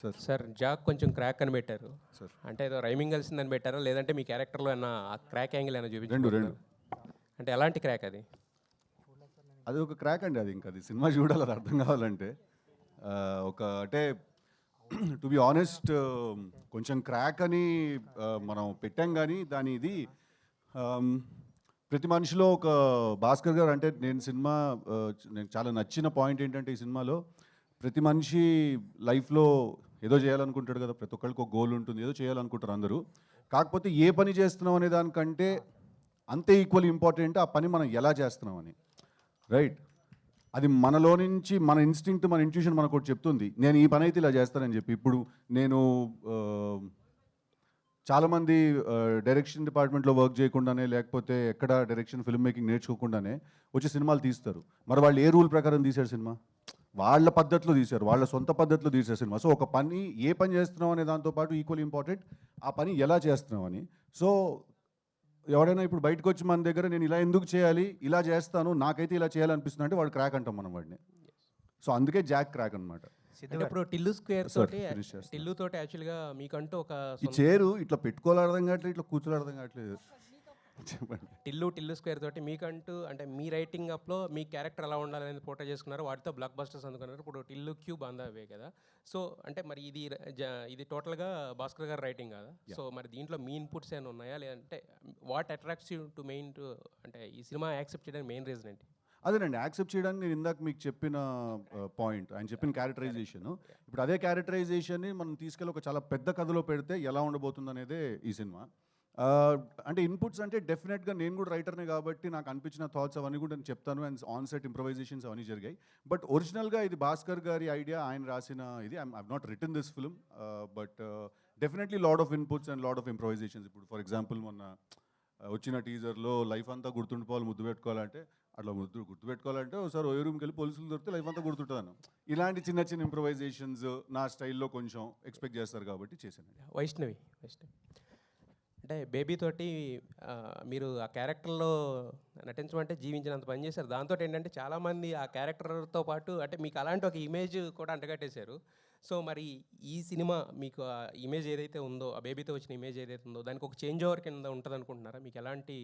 Sir sir Jack కొంచెం crack అని పెట్టారు. సార్ అంటే ఏదో రైమింగ్ కలిసిందని పెట్టారా, లేదంటే మీ క్యారెక్టర్లో ఏమన్నా ఆ క్రాక్ యాంగిల్ ఏమైనా రెండు చూపించుకుంటున్నారు? అంటే ఎలాంటి క్రాక్ అది? అది ఒక క్రాక్ అండి. అది ఇంకా అది సినిమా చూడాలి, అది అర్థం కావాలంటే. ఒక అంటే టు బి ఆనెస్ట్ కొంచెం క్రాక్ అని మనం పెట్టాం, కానీ దాని ఇది ప్రతి మనిషిలో ఒక భాస్కర్ గారు అంటే నేను సినిమా నేను చాలా నచ్చిన పాయింట్ ఏంటంటే ఈ సినిమాలో ప్రతి మనిషి లైఫ్లో ఏదో చేయాలనుకుంటాడు కదా, ప్రతి ఒక్కరికి ఒక గోల్ ఉంటుంది, ఏదో చేయాలనుకుంటారు అందరూ. కాకపోతే ఏ పని చేస్తున్నాం అనే దానికంటే అంతే ఈక్వల్ ఇంపార్టెంట్ ఆ పని మనం ఎలా చేస్తున్నాం అని, రైట్? అది మనలో నుంచి మన ఇన్స్టింక్ట్, మన ఇంట్యూషన్ మనకు ఒకటి చెప్తుంది, నేను ఈ పని అయితే ఇలా చేస్తానని చెప్పి. ఇప్పుడు నేను చాలామంది డైరెక్షన్ డిపార్ట్మెంట్లో వర్క్ చేయకుండానే, లేకపోతే ఎక్కడ డైరెక్షన్ ఫిల్మ్ మేకింగ్ నేర్చుకోకుండానే వచ్చి సినిమాలు తీస్తారు. మరి వాళ్ళు ఏ రూల్ ప్రకారం తీశారు సినిమా? వాళ్ళ పద్ధతిలో తీశారు, వాళ్ళ సొంత పద్ధతిలో తీశారు సినిమా. సో ఒక పని ఏ పని చేస్తున్నాం అనే దాంతోపాటు ఈక్వల్ ఇంపార్టెంట్ ఆ పని ఎలా చేస్తున్నాం అని. సో ఎవరైనా ఇప్పుడు బయటకు వచ్చి మన దగ్గర నేను ఇలా ఎందుకు చేయాలి, ఇలా చేస్తాను, నాకైతే ఇలా చేయాలనిపిస్తుంది అంటే వాడు క్రాక్ అంటాం మనం వాడిని. సో అందుకే జాక్ క్రాక్ అనమాట. అంటే ఇప్పుడు టిల్లు స్క్వేర్ తోటి, టిల్లు తోటి యాక్చువల్గా మీకంటూ ఒక ఈ చేరు ఇట్లా పెట్టుకోవాలి అర్థం కావట్లేదు, ఇట్లా కూర్చోవాలి అర్థం కావట్లేదు. చెప్పండి. టిల్లు స్క్వేర్ తోటి మీకంటూ అంటే మీ రైటింగ్ అప్లో మీ క్యారెక్టర్ ఎలా ఉండాలనేది పోర్ట్రే చేసుకున్నారు, వాటితో బ్లాక్ బస్టర్స్ అందుకున్నారు. ఇప్పుడు టిల్లు క్యూబ్ అందవే కదా. సో అంటే మరి ఇది టోటల్గా భాస్కర్ గారు రైటింగ్ కదా. సో మరి దీంట్లో మీ ఇన్పుట్స్ ఏమైనా ఉన్నాయా, లేదంటే what attracts you to mean to అంటే ఈ సినిమా యాక్సెప్ట్ చేయడానికి మెయిన్ రీజన్ ఏంటి? అదేనండి, యాక్సెప్ట్ చేయడానికి నేను ఇందాక మీకు చెప్పిన పాయింట్, ఆయన చెప్పిన క్యారెక్టరైజేషన్. ఇప్పుడు అదే క్యారెక్టరైజేషన్ని మనం తీసుకెళ్ళి ఒక చాలా పెద్ద కథలో పెడితే ఎలా ఉండబోతుంది అనేదే ఈ సినిమా. అంటే ఇన్పుట్స్ అంటే డెఫినెట్గా నేను కూడా రైటర్నే కాబట్టి నాకు అనిపించిన థాట్స్ అవన్నీ కూడా నేను చెప్తాను. అండ్ ఆన్ సెట్ ఇంప్రవైజేషన్స్ అవన్నీ జరిగాయి. బట్ ఒరిజినల్గా ఇది భాస్కర్ గారి ఐడియా, ఆయన రాసిన ఇది. I not written this film, but definitely lot of inputs and lot of improvisations. ఇప్పుడు ఫర్ ఎగ్జాంపుల్ మొన్న వచ్చిన టీజర్లో లైఫ్ అంతా గుర్తుండిపోవాలి, ముద్దు పెట్టుకోవాలంటే అట్లా గుర్తుపెట్టుకోవాలంటే ఒకసారి ఓ రూమ్కి వెళ్ళి పోలీసులు దొరికితే లైఫ్ అంతా గుర్తుంటుందను. ఇలాంటి చిన్న చిన్న ఇంప్రవైజేషన్స్ నా స్టైల్లో కొంచెం ఎక్స్పెక్ట్ చేస్తారు కాబట్టి చేశాను. వైష్ణవి అంటే బేబీ తోటి మీరు ఆ క్యారెక్టర్లో నటించమంటే జీవించినంత పని చేశారు. దాంతో ఏంటంటే చాలామంది ఆ క్యారెక్టర్తో పాటు అంటే మీకు అలాంటి ఒక ఇమేజ్ కూడా అంటగట్టేశారు. సో మరి ఈ సినిమా మీకు ఆ ఇమేజ్ ఏదైతే ఉందో, ఆ బేబీతో వచ్చిన ఇమేజ్ ఏదైతే ఉందో దానికి ఒక చేంజ్ ఓవర్ కింద ఉంటుంది అనుకుంటున్నారా? మీకు ఎలాంటి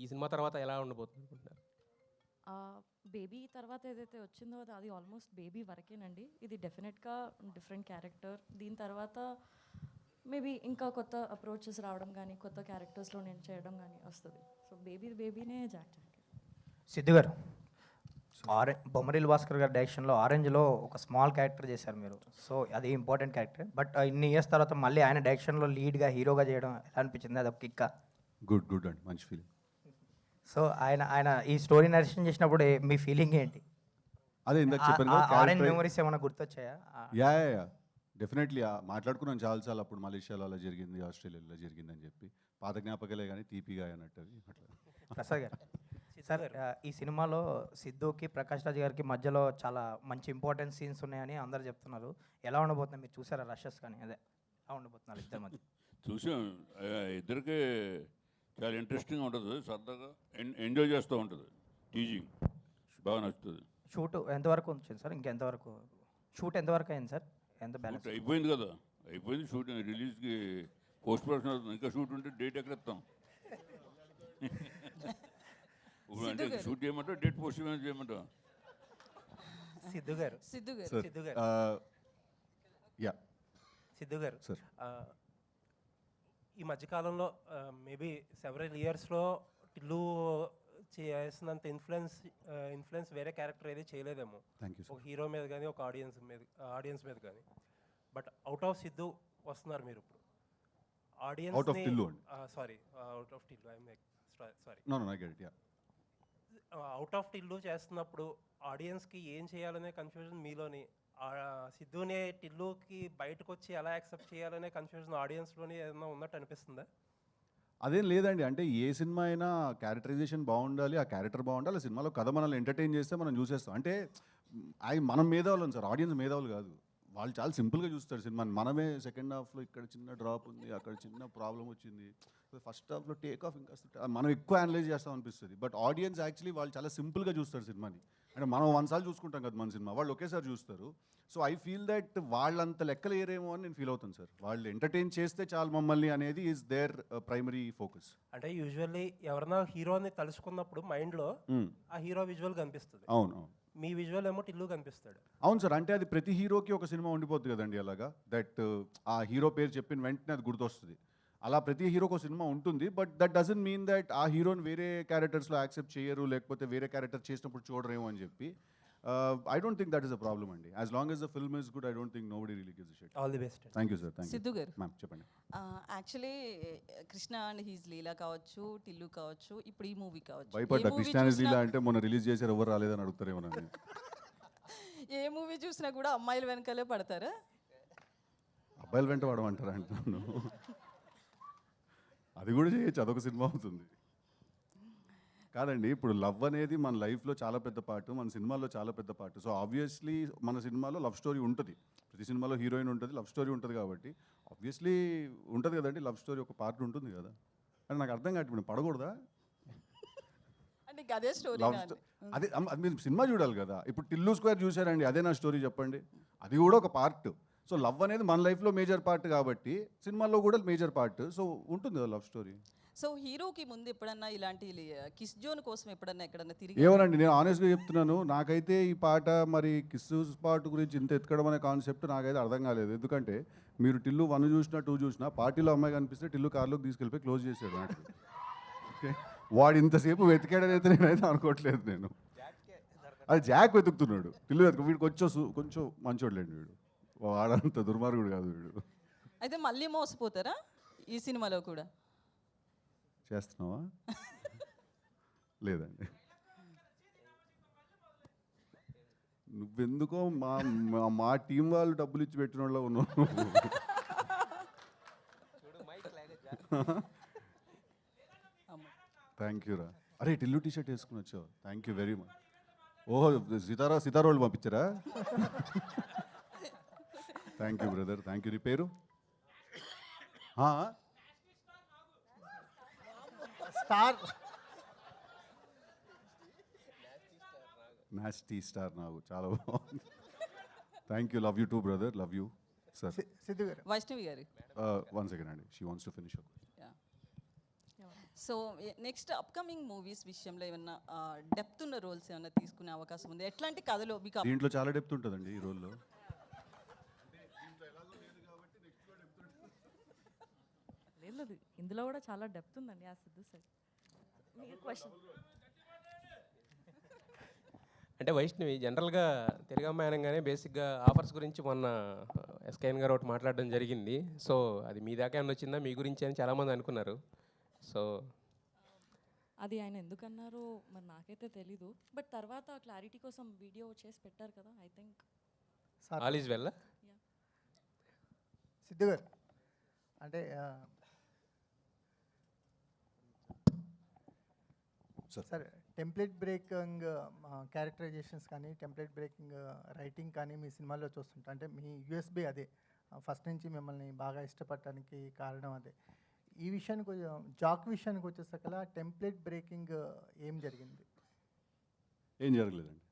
ఈ సినిమా తర్వాత ఎలా ఉండబోతుంది అనుకుంటున్నారు? బేబీ తర్వాత ఏదైతే వచ్చిందో అది ఆల్మోస్ట్ బేబీ వరకేనండి. ఇది డెఫినెట్గా డిఫరెంట్ క్యారెక్టర్. దీని తర్వాత మేబీ ఇంకా కొత్త అప్రోచెస్ రావడం కానీ, కొత్త క్యారెక్టర్స్లో నేను చేయడం కానీ వస్తుంది. So బేబీనే Jack. సిద్ధు గారు, బొమ్మరిల్ భాస్కర్ గారి డైరెక్షన్లో ఆరెంజ్లో ఒక స్మాల్ క్యారెక్టర్ చేశారు మీరు. సో అది ఇంపార్టెంట్ క్యారెక్టర్. బట్ ఇన్ని ఇయర్స్ తర్వాత మళ్ళీ ఆయన డైరెక్షన్లో లీడ్గా హీరోగా చేయడం ఎలా అనిపించింది? అది ఒక కిక్క. గుడ్ అండి, మంచి ఫీలింగ్. సో ఆయన ఈ స్టోరీ నరేషన్ చేసినప్పుడు మీ ఫీలింగ్ ఏంటి? అదే ఇందాక చెప్పాను, ఆరెంజ్ మెమరీస్ ఏమైనా గుర్తొచ్చాయా? యా డెఫినెట్లీ మాట్లాడుకున్నాను చాలాసార్లు. అప్పుడు మలేషియాలో అలా జరిగింది, ఆస్ట్రేలియాలో జరిగింది అని చెప్పి పాత జ్ఞాపకాలే కానీ తీపిగా అన్నట్టు అట్లా. ప్రసాద్ గారు, సార్ ఈ సినిమాలో సిద్ధుకి ప్రకాష్ రాజ్ గారికి మధ్యలో చాలా మంచి ఇంపార్టెంట్ సీన్స్ ఉన్నాయని అందరు చెప్తున్నారు. ఎలా ఉండబోతుంది? మీరు చూసారా రషెస్ కానీ? అదే ఎలా ఉండబోతున్నారు ఇద్దరి మధ్య? చూసాం, ఇద్దరికి చాలా ఇంట్రెస్టింగ్ ఉంటుంది, సరదాగా ఎంజాయ్ చేస్తూ ఉంటుంది. టీజింగ్ బాగా నచ్చుతుంది. షూట్ ఎంతవరకు వచ్చింది సార్? ఇంకెంతవరకు షూట్ ఎంతవరకు అయింది సార్? ఎంత బ్యాలెన్స్ అయిపోయింది కదా, అయిపోయింది షూటింగ్. రిలీజ్కి పోస్ట్ ప్రొడక్షన్ అవుతుంది, ఇంకా షూట్ ఉంటే డేట్ ఎక్కడ ఇస్తాం? ఇప్పుడు అంటే షూట్ చేయమంటా, డేట్ పోస్ట్ చేయమంటా? సిద్ధు గారు యా సిద్ధు గారు సార్, ఈ మధ్యకాలంలో మేబీ సెవరల్ ఇయర్స్లో టిల్లు చేసినంత ఇన్ఫ్లుయెన్స్ వేరే క్యారెక్టర్ ఏది చేయలేదేమో, ఒక హీరో మీద కానీ ఒక ఆడియన్స్ మీద కానీ. బట్ అవుట్ ఆఫ్ సిద్ధు వస్తున్నారు మీరు ఇప్పుడు. Audience out of Tillu out of Tillu చేస్తున్నప్పుడు ఆడియన్స్కి ఏం చేయాలనే కన్ఫ్యూజన్ మీలోని, సిద్ధునే టిల్లుకి బయటకు వచ్చి ఎలా యాక్సెప్ట్ చేయాలనే కన్ఫ్యూజన్ ఆడియన్స్లోని ఏదైనా ఉన్నట్టు అనిపిస్తుందా? అదేం లేదండి. అంటే ఏ సినిమా అయినా క్యారెక్టరైజేషన్ బాగుండాలి, ఆ క్యారెక్టర్ బాగుండాలి, సినిమాలో కథ మనల్ని ఎంటర్టైన్ చేస్తే మనం చూసేస్తాం. అంటే మనం మేధావులం సార్, ఆడియన్స్ మేధావులు కాదు. వాళ్ళు చాలా సింపుల్గా చూస్తారు సినిమాని. మనమే సెకండ్ హాఫ్లో ఇక్కడ చిన్న డ్రాప్ ఉంది, అక్కడ చిన్న ప్రాబ్లం వచ్చింది, ఫస్ట్ హాఫ్లో టేక్ ఆఫ్ ఇంకా మనం ఎక్కువ అనలైజ్ చేస్తాం అనిపిస్తుంది. బట్ ఆడియన్స్ యాక్చువల్లీ వాళ్ళు చాలా సింపుల్గా చూస్తారు సినిమాని. అంటే మనం 100 సార్లు చూసుకుంటాం కదా మన సినిమా, వాళ్ళు ఒకేసారి చూస్తారు. సో ఐ ఫీల్ దట్ వాళ్ళంత లెక్కలేరేమో అని నేను ఫీల్ అవుతాను సార్. వాళ్ళు ఎంటర్టైన్ చేస్తే చాలు మమ్మల్ని అనేది ఈజ్ దేర్ ప్రైమరీ ఫోకస్. అంటే యూజువల్లీ ఎవరైనా హీరోని తలుచుకున్నప్పుడు మైండ్లో ఆ హీరో విజువల్ కనిపిస్తుంది. అవును అవును మీ విజువల్ ఏమో టిల్లు కనిపిస్తాడు. అవును సార్. అంటే అది ప్రతి హీరోకి ఒక సినిమా ఉండిపోద్ది కదండి అలాగా, దట్ ఆ హీరో పేరు చెప్పిన వెంటనే అది గుర్తొస్తుంది. అలా ప్రతి హీరోకి ఒక సినిమా ఉంటుంది. But that doesn't mean that ఆ హీరోని వేరే క్యారెక్టర్స్లో యాక్సెప్ట్ చేయరు, లేకపోతే వేరే క్యారెక్టర్ చేసినప్పుడు చూడరేమో అని చెప్పి. I don't think that is a problem అండి. As long as the film is good, I don't think nobody really gives a shit. All the best. Thank you sir. Thank you Siddhu garu ma'am. చెప్పండి. Actually Krishna and his Leela కావచ్చు, టిల్లు కావచ్చు, ఇప్పుడు ఈ movie కావచ్చు, భయపడ్డా క్రిస్టియానిస్ లీలా అంటే మొన్న రిలీజ్ చేశారు, ఎవరు రాలేదని అడుగుతారేమో నన్ను. ఏ మూవీ చూసినా కూడా అమ్మాయిల వెనకాలే పడతారా? అబ్బాయిల వెంట పడమంటారా అంటున్నాను. అది కూడా చేయొచ్చు, అదొక సినిమా అవుతుంది. కాదండి, ఇప్పుడు లవ్ అనేది మన లైఫ్లో చాలా పెద్ద పార్ట్, మన సినిమాలో చాలా పెద్ద పార్ట్. సో ఆబ్వియస్లీ మన సినిమాలో లవ్ స్టోరీ ఉంటుంది. ప్రతి సినిమాలో హీరోయిన్ ఉంటుంది, లవ్ స్టోరీ ఉంటుంది. కాబట్టి ఆబ్వియస్లీ ఉంటుంది కదండి, లవ్ స్టోరీ ఒక పార్ట్ ఉంటుంది కదా. అని నాకు అర్థం కాదు, ఇప్పుడు పడకూడదా? అంటే ఇంక అదే స్టోరీ లవ్ అదే అది మీరు సినిమా చూడాలి కదా. ఇప్పుడు టిల్లు స్క్వేర్ చూసారండి, అదే నా స్టోరీ చెప్పండి. అది కూడా ఒక పార్ట్. సో లవ్ అనేది మన లైఫ్లో మేజర్ పార్ట్ కాబట్టి సినిమాలో కూడా మేజర్ పార్ట్. సో ఉంటుంది కదా లవ్ స్టోరీ. సో హీరోకి ముందు ఎప్పుడన్నా ఇలాంటి కిస్ జోన్ కోసం ఎప్పుడన్నా ఎక్కడన్నా తిరిగి ఏమోనండి, నేను ఆనెస్ట్గా చెప్తున్నాను, నాకైతే ఈ పాట మరి కిస్ పార్ట్ గురించి ఇంత ఎత్తుకడం అనే కాన్సెప్ట్ నాకైతే అర్థం కాలేదు. ఎందుకంటే మీరు టిల్లు 1 చూసినా 2 చూసినా పార్టీలో అమ్మాయి కనిపిస్తే టిల్లు కార్లోకి తీసుకెళ్ళిపోయి క్లోజ్ చేశాడు నాకు. ఓకే, వాడు ఇంతసేపు వెతికాడని అయితే నేనైతే అనుకోవట్లేదు. నేను అది జాక్ వెతుకుతున్నాడు, టిల్లు వీడికి కొంచెం మంచోడులేండి వీడు, వాడంత దుర్మార్గుడు కాదు వీడు. అయితే మళ్ళీ మోసపోతారా ఈ సినిమాలో కూడా? చేస్తున్నావా? లేదండి, నువ్వెందుకో మా టీం వాళ్ళు డబ్బులు ఇచ్చి పెట్టిన వాళ్ళు ఉన్నావు. థ్యాంక్ యూ రా. అరే టిల్లు టీ షర్ట్ వేసుకుని వచ్చావు, థ్యాంక్ యూ వెరీ మచ్. ఓహో సితారా వాళ్ళు పంపించారా? Thank you brother, thank you. నీ పేరు? స్టార్ నాస్టీ స్టార్ నాకు చాలా బాగుంది. Thank you, love you too brother, love you sir. Siddhu garu, Vaishnavi garu, 1 second అండి, she wants to finish up. So next upcoming movies విషయంలో ఏమన్నా డెప్త్ ఉన్న రోల్స్ ఏమన్నా తీసుకునే అవకాశం ఉంది? ఎట్లాంటి కథలో మీకు దీంట్లో చాలా డెప్త్ ఉంటుందండి ఈ రోల్లో. లేదు, ఇందులో కూడా చాలా డెప్త్ ఉందండి. ఆ సిద్ధు సార్ మీకు క్వశ్చన్. అంటే వైష్ణవి జనరల్గా తెలుగు అమ్మాయి అనగానే బేసిక్గా ఆఫర్స్ గురించి మొన్న ఎస్కేఎన్ గారు ఒకటి మాట్లాడడం జరిగింది. సో అది మీ దాకా ఏమైనా వచ్చిందా, మీ గురించి అని చాలామంది అనుకున్నారు. సో అది ఆయన ఎందుకన్నారో మరి నాకైతే తెలీదు. బట్ తర్వాత క్లారిటీ కోసం వీడియో చేసి పెట్టారు కదా, I think. Sir all is well. Siddhu గారు, అంటే సార్ టెంప్లెట్ బ్రేకింగ్ క్యారెక్టరైజేషన్స్ కానీ టెంప్లెట్ బ్రేకింగ్ రైటింగ్ కానీ మీ సినిమాల్లో చూస్తుంటా. అంటే మీ యూఎస్బీ అదే, ఫస్ట్ నుంచి మిమ్మల్ని బాగా ఇష్టపడటానికి కారణం అదే. ఈ విషయానికి జాక్ విషయానికి వచ్చేసరికల్లా టెంప్లెట్ బ్రేకింగ్ ఏం జరిగింది? ఏం జరగలేదండి,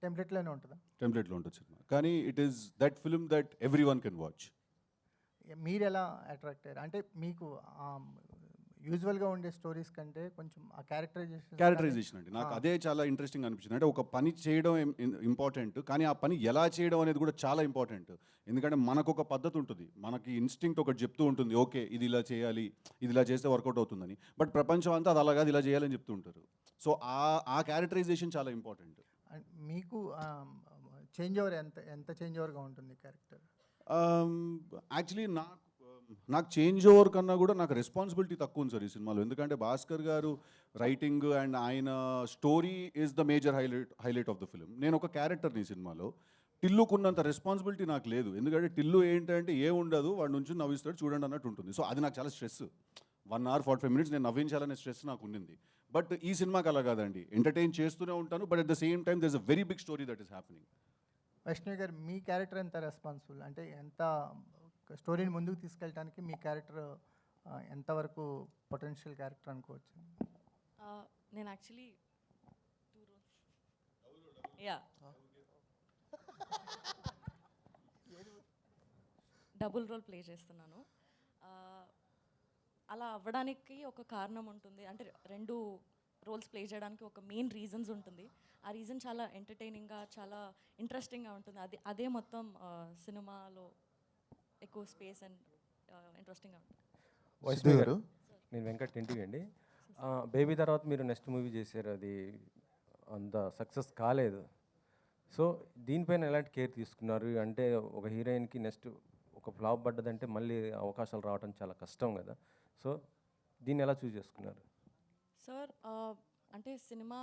టెంప్లెట్లోనే ఉంటుందా? టెంప్లెట్లో ఉంటుంది సినిమా, కానీ it is that film that every one can watch. మీరు ఎలా అట్రాక్ట్ అయ్యారు? అంటే మీకు యూజువల్గా ఉండే స్టోరీస్ కంటే కొంచెం ఆ క్యారెక్టరైజేషన్ అండి నాకు అదే చాలా ఇంట్రెస్టింగ్ అనిపించింది. అంటే ఒక పని చేయడం ఇంపార్టెంట్, కానీ ఆ పని ఎలా చేయడం అనేది కూడా చాలా ఇంపార్టెంట్. ఎందుకంటే మనకు ఒక పద్ధతి ఉంటుంది, మనకి ఇన్స్టింక్ట్ ఒకటి చెప్తూ ఉంటుంది, ఓకే ఇది ఇలా చేయాలి, ఇది ఇలా చేస్తే వర్కౌట్ అవుతుందని. బట్ ప్రపంచం అంతా అది అలాగా ఇలా చేయాలని చెప్తూ ఉంటారు. సో ఆ క్యారెక్టరైజేషన్ చాలా ఇంపార్టెంట్. మీకు చేంజ్ ఓవర్ ఎంత చేంజ్ ఓవర్గా ఉంటుంది క్యారెక్టర్? యాక్చువల్లీ నాకు చేంజ్ ఓవర్ కన్నా కూడా నాకు రెస్పాన్సిబిలిటీ తక్కువ ఉంది సార్ ఈ సినిమాలో. ఎందుకంటే భాస్కర్ గారు రైటింగ్ అండ్ ఆయన story is the major highlight of the film. నేను ఒక క్యారెక్టర్ని ఈ సినిమాలో. టిల్లుకున్నంత రెస్పాన్సిబిలిటీ నాకు లేదు. ఎందుకంటే టిల్లు ఏంటంటే ఉండదు, వాడి నుంచి నవ్విస్తాడు చూడండి అన్నట్టు ఉంటుంది. సో అది నాకు చాలా స్ట్రెస్. 1 hour 45 minutes నేను నవ్వించాలనే స్ట్రెస్ నాకు ఉండింది. బట్ ఈ సినిమాకి అలా కాదండి, ఎంటర్టైన్ చేస్తూనే ఉంటాను. But at the same time there is a very big story that is happening. Vaishnavi గారు, మీ క్యారెక్టర్ ఎంత రెస్పాన్సిబుల్? అంటే ఎంత స్టోరీని ముందుకు తీసుకెళ్ళడానికి మీ క్యారెక్టర్ ఎంతవరకు పొటెన్షియల్ క్యారెక్టర్ అనుకోవచ్చు? నేను actually 2 roles. Yeah double role play చేస్తున్నాను. అలా అవ్వడానికి ఒక కారణం ఉంటుంది, అంటే 2 రోల్స్ ప్లే చేయడానికి ఒక మెయిన్ రీజన్స్ ఉంటుంది. ఆ రీజన్ చాలా ఎంటర్టైనింగ్గా, చాలా ఇంట్రెస్టింగ్గా ఉంటుంది. అదే మొత్తం సినిమాలో ఎక్కువ స్పేస్ అండ్ ఇంట్రెస్టింగ్గా ఉంటుంది. వైష్ణవి గారు, నేను వెంకట్ ఇంటివి అండి. బేబీ తర్వాత మీరు నెక్స్ట్ మూవీ చేశారు, అది అంత సక్సెస్ కాలేదు. సో దీనిపైన ఎలాంటి కేర్ తీసుకున్నారు? అంటే ఒక హీరోయిన్కి నెక్స్ట్ ఒక ఫ్లాప్ పడ్డదంటే మళ్ళీ అవకాశాలు రావడం చాలా కష్టం కదా. సో దీన్ని ఎలా చూస్ చేసుకున్నారు? సార్ అంటే సినిమా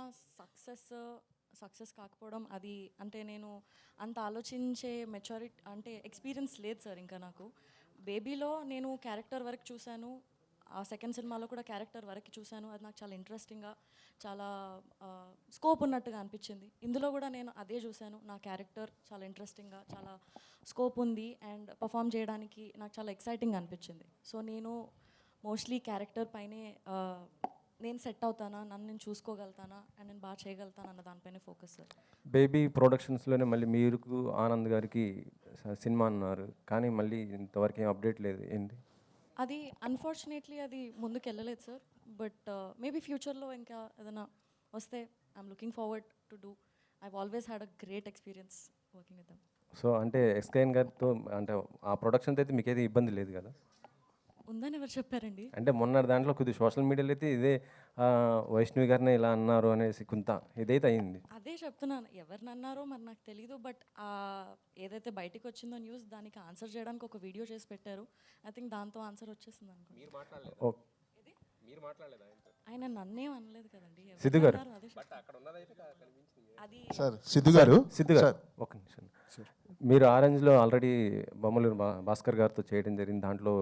సక్సెస్ కాకపోవడం అది అంటే నేను అంత ఆలోచించే మెచ్యూరిటీ అంటే ఎక్స్పీరియన్స్ లేదు సార్ ఇంకా నాకు. బేబీలో నేను క్యారెక్టర్ వరకు చూశాను, ఆ సెకండ్ సినిమాలో కూడా క్యారెక్టర్ వరకు చూశాను. అది నాకు చాలా ఇంట్రెస్టింగ్గా, చాలా స్కోప్ ఉన్నట్టుగా అనిపించింది. ఇందులో కూడా నేను అదే చూశాను, నా క్యారెక్టర్ చాలా ఇంట్రెస్టింగ్గా, చాలా స్కోప్ ఉంది అండ్ పర్ఫామ్ చేయడానికి నాకు చాలా ఎక్సైటింగ్ అనిపించింది. సో నేను మోస్ట్లీ క్యారెక్టర్ పైనే నేను సెట్ అవుతానా, నన్ను నేను చూసుకోగలుగుతానా అండ్ నేను బాగా చేయగలుగుతాను అన్న దానిపైనే ఫోకస్ సార్. బేబీ ప్రొడక్షన్స్లోనే మళ్ళీ మీరు ఆనంద్ గారికి సినిమా అన్నారు, కానీ మళ్ళీ ఇంతవరకు ఏం అప్డేట్ లేదు, ఏంటి? అది అన్ఫార్చునేట్లీ అది ముందుకు వెళ్ళలేదు సార్. బట్ మేబీ ఫ్యూచర్లో ఇంకా ఏదైనా వస్తే I'm looking forward to do. I've always had a great experience working with them. So అంటే ఎస్కేఎన్ గారితో అంటే ఆ ప్రొడక్షన్తో అయితే మీకైతే ఇబ్బంది లేదు కదా? ఉందని ఎవరు చెప్పారండి? అంటే మొన్న దాంట్లో కొద్దిగా సోషల్ మీడియాలో అయితే ఇదే వైష్ణవి గారినే ఇలా అన్నారు అనేసి కొంత ఇదైతే అయింది. అదే చెప్తున్నాను, ఎవరిని అన్నారో మరి నాకు తెలీదు. బట్ ఏదైతే బయటికి వచ్చిందో న్యూస్, దానికి ఆన్సర్ చేయడానికి ఒక వీడియో చేసి పెట్టారు. ఐ థింక్ దాంతో ఆన్సర్ వచ్చేసింది అనుకో. ఆయన నన్నేం అనలేదు కదండి. ఎవరు సిద్ధు గారు. అన్నారో అదే చెప్తాను. అది సార్ సిద్ధు గారు, ఒక నిమిషం. మీరు ఆరెంజ్లో ఆల్రెడీ బొమ్మలూరు భాస్కర్ గారితో చేయడం జరిగింది, దాంట్లో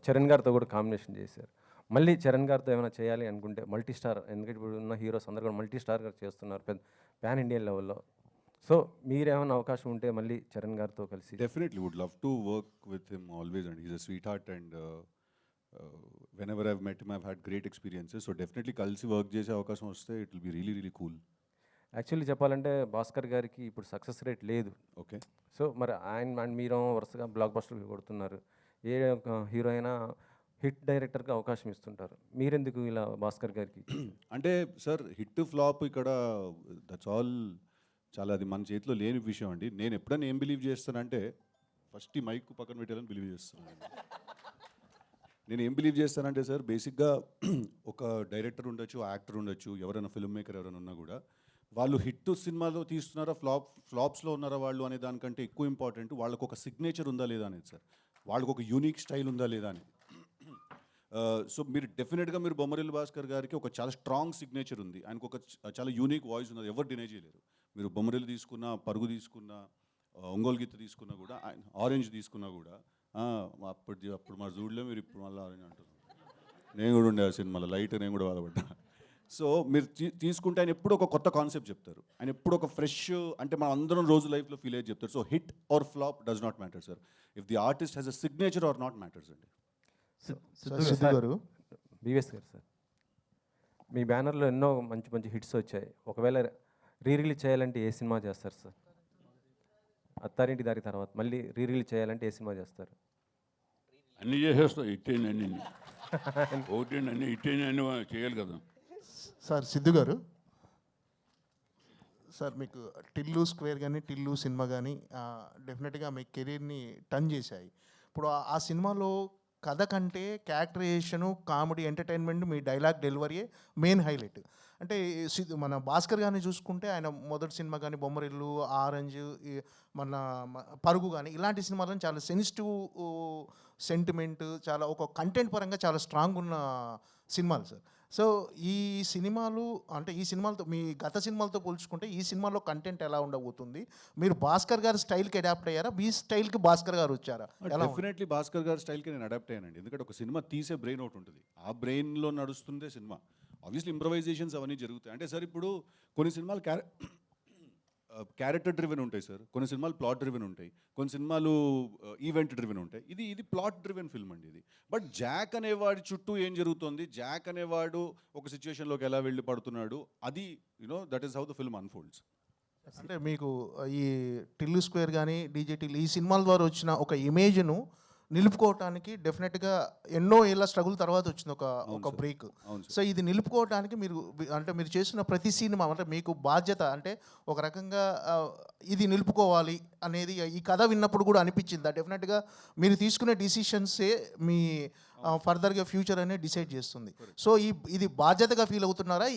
చరణ్ గారితో కూడా కాంబినేషన్ చేశారు. మళ్ళీ చరణ్ గారితో ఏమైనా చేయాలి అనుకుంటే మల్టీ స్టార్, ఎందుకంటే ఇప్పుడు ఉన్న హీరోస్ అందరూ కూడా మల్టీ స్టార్గా చేస్తున్నారు పెద్ద ప్యాన్ ఇండియన్ లెవెల్లో. సో మీరేమైనా అవకాశం ఉంటే మళ్ళీ చరణ్ గారితో కలిసి? Definitely would love to work with him always and he's a sweet heart and whenever I've met him I've had great experiences. So definitely కలిసి వర్క్ చేసే అవకాశం వస్తే it will be really really cool. Actually చెప్పాలంటే భాస్కర్ గారికి ఇప్పుడు success rate లేదు. Okay. So మరి ఆయన అండ్ మీరు వరుసగా బ్లాక్ బస్టర్లు కొడుతున్నారు, ఏ హీరో అయినా హిట్ డైరెక్టర్గా అవకాశం ఇస్తుంటారు, మీరెందుకు ఇలా భాస్కర్ గారికి? అంటే సార్ హిట్ ఫ్లాప్ ఇక్కడ దట్స్ ఆల్ చాలా అది మన చేతిలో లేని విషయం అండి. నేను ఎప్పుడైనా ఏం బిలీవ్ చేస్తానంటే ఫస్ట్ ఈ మైక్ పక్కన పెట్టాలని బిలీవ్ చేస్తాను. నేను ఏం బిలీవ్ చేస్తానంటే సార్ బేసిక్గా ఒక డైరెక్టర్ ఉండొచ్చు, యాక్టర్ ఉండొచ్చు, ఎవరైనా ఫిల్మ్ మేకర్ ఎవరైనా ఉన్నా కూడా వాళ్ళు హిట్ సినిమాలో తీస్తున్నారా ఫ్లాప్స్లో ఉన్నారా వాళ్ళు అనే దానికంటే ఎక్కువ ఇంపార్టెంట్ వాళ్ళకు ఒక సిగ్నేచర్ ఉందా లేదా అనేది సార్, వాళ్ళకు ఒక యూనిక్ స్టైల్ ఉందా లేదా అని. సో మీరు డెఫినెట్గా మీరు బొమ్మరిల్లు భాస్కర్ గారికి ఒక చాలా స్ట్రాంగ్ సిగ్నేచర్ ఉంది, ఆయనకు ఒక చాలా యూనిక్ వాయిస్ ఉన్నది, ఎవరు డినై చేయలేరు. మీరు బొమ్మరిల్లు తీసుకున్నా, పరుగు తీసుకున్నా, ఒంగోలు గీత తీసుకున్నా కూడా, ఆరెంజ్ తీసుకున్నా కూడా, అప్పుడు మా జూడ్లో మీరు ఇప్పుడు మళ్ళీ ఆరెంజ్ అంటున్నారు. నేను కూడా ఉండే ఆ సినిమాలో లైట్, నేను కూడా బాధపడ్డా. సో మీరు తీసుకుంటే ఆయన ఎప్పుడు ఒక కొత్త కాన్సెప్ట్ చెప్తారు, ఆయన ఎప్పుడు ఒక ఫ్రెష్, అంటే మనం అందరం రోజు లైఫ్లో ఫీల్ అయ్యి చెప్తారు. So hit or flop does not matter sir, if the artist has a signature or not matters అండి. సిద్ధు గారు, బీవీఎస్ గారు సార్, మీ బ్యానర్లో ఎన్నో మంచి మంచి హిట్స్ వచ్చాయి, ఒకవేళ రిలీజ్ చేయాలంటే ఏ సినిమా చేస్తారు సార్? అత్తారింటి దారి తర్వాత మళ్ళీ రిలీజ్ చేయాలంటే ఏ సినిమా చేస్తారు? అన్నీ చేసేస్తాం, ఇట్టేని అన్ని ఒకటి అన్ని ఇట్టేని అన్ని చేయాలి కదా సార్ సిద్ధు గారు, సార్ మీకు టిల్లు స్క్వేర్ కానీ టిల్లు సినిమా కానీ డెఫినెట్గా మీ కెరీర్ని టర్న్ చేశాయి. ఇప్పుడు ఆ సినిమాలో కథ కంటే క్యారెక్టరైజేషను, కామెడీ, ఎంటర్టైన్మెంట్, మీ డైలాగ్ డెలివరీయే మెయిన్ హైలైట్. అంటే మన భాస్కర్ గారిని చూసుకుంటే ఆయన మొదటి సినిమా కానీ బొమ్మరిల్లు, ఆరెంజ్, మన పరుగు కానీ ఇలాంటి సినిమాలను చాలా సెన్సిటివ్ సెంటిమెంట్, చాలా ఒక కంటెంట్ పరంగా చాలా స్ట్రాంగ్ ఉన్న సినిమాలు సార్. సో ఈ సినిమాలు అంటే ఈ సినిమాలతో మీ గత సినిమాలతో పోల్చుకుంటే ఈ సినిమాలో కంటెంట్ ఎలా ఉండబోతుంది? మీరు భాస్కర్ గారి స్టైల్కి అడాప్ట్ అయ్యారా, మీ స్టైల్కి భాస్కర్ గారు వచ్చారా? డెఫినెట్లీ భాస్కర్ గారి స్టైల్కి నేను అడాప్ట్ అయ్యానండి. ఎందుకంటే ఒక సినిమా తీసే బ్రెయిన్ ఒకటి ఉంటుంది, ఆ బ్రెయిన్లో నడుస్తుందే సినిమా. ఆబ్వియస్లీ ఇంప్రవైజేషన్స్ అవన్నీ జరుగుతాయి. అంటే సార్ ఇప్పుడు కొన్ని సినిమాలు క్యారెక్టర్ డ్రివెన్ ఉంటాయి సార్, కొన్ని సినిమాలు ప్లాట్ డ్రివెన్ ఉంటాయి, కొన్ని సినిమాలు ఈవెంట్ డ్రివెన్ ఉంటాయి. ఇది ప్లాట్ డ్రివెన్ ఫిల్మ్ అండి ఇది. బట్ జాక్ అనేవాడి చుట్టూ ఏం జరుగుతుంది, జాక్ అనేవాడు ఒక సిచ్యువేషన్లోకి ఎలా వెళ్ళి పడుతున్నాడు, అది that is how the film unfolds. అంటే మీకు ఈ టిల్లు స్క్వేర్ కానీ డీజే టిల్లు ఈ సినిమాల ద్వారా వచ్చిన ఒక ఇమేజ్ను నిలుపుకోవటానికి డెఫినెట్గా ఎన్నో ఏళ్ళ స్ట్రగుల్ తర్వాత వచ్చింది ఒక బ్రేక్. అవును సార్. సో ఇది నిలుపుకోవడానికి అంటే మీరు చేసిన ప్రతి సినిమా అంటే మీకు బాధ్యత అంటే ఒక రకంగా ఇది నిలుపుకోవాలి అనేది ఈ కథ విన్నప్పుడు కూడా అనిపించింది. డెఫినెట్గా మీరు తీసుకునే డిసిషన్సే మీ ఫర్దర్గా ఫ్యూచర్ అనేది డిసైడ్ చేస్తుంది. సో ఇది బాధ్యతగా ఫీల్ అవుతున్నారా,